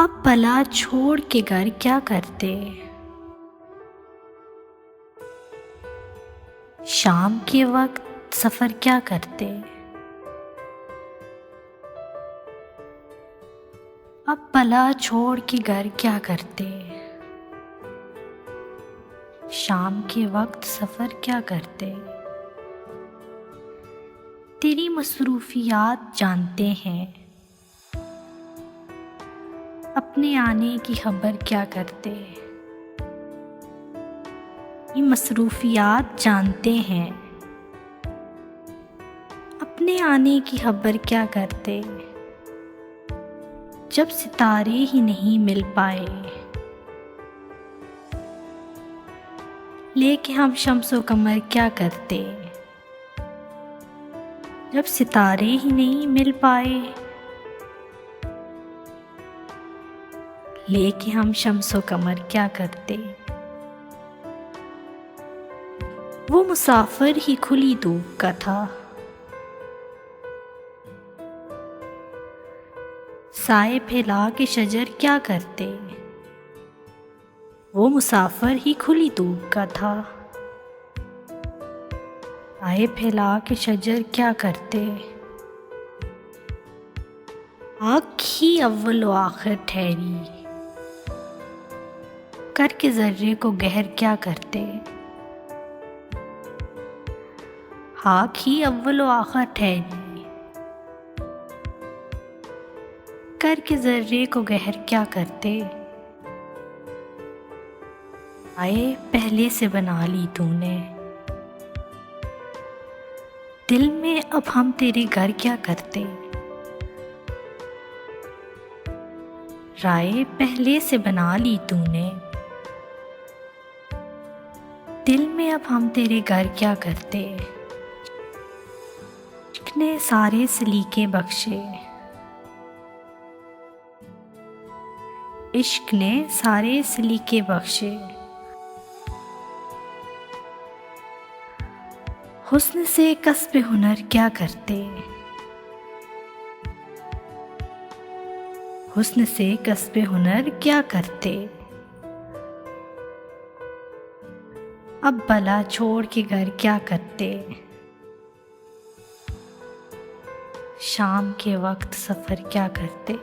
अब भला छोड़ के घर क्या करते, शाम के वक्त सफर क्या करते। अब भला छोड़ के घर क्या करते, शाम के वक्त सफर क्या करते। तेरी मसरूफियात जानते हैं, अपने आने की खबर क्या करते। ये मसरूफियात जानते हैं, अपने आने की खबर क्या करते। जब सितारे ही नहीं मिल पाए, लेके हम शम्सो कमर क्या करते। जब सितारे ही नहीं मिल पाए, लेके हम शम्सो कमर क्या करते। वो मुसाफिर ही खुली धूप का था, साए फैला के शजर क्या करते। वो मुसाफिर ही खुली धूप का था, साए फैला के शजर क्या करते। आँख ही अव्वल व आखिर ठहरी, करके जर्रे को गहर क्या करते। आँख ही अव्वल व आखिर ठहरी, करके जर्रे को गहर क्या करते। आए पहले से बना ली तूने, दिल में अब हम तेरे घर क्या करते। राय पहले से बना ली तूने, दिल में अब हम तेरे घर क्या करते। इश्क ने सारे सलीके बख्शे, इश्क ने सारे सलीके बख्शे। हुस्न से कस्ब हुनर क्या करते, हुस्न से कस्ब हुनर क्या करते। अब भला छोड़ के घर क्या करते, शाम के वक्त सफर क्या करते।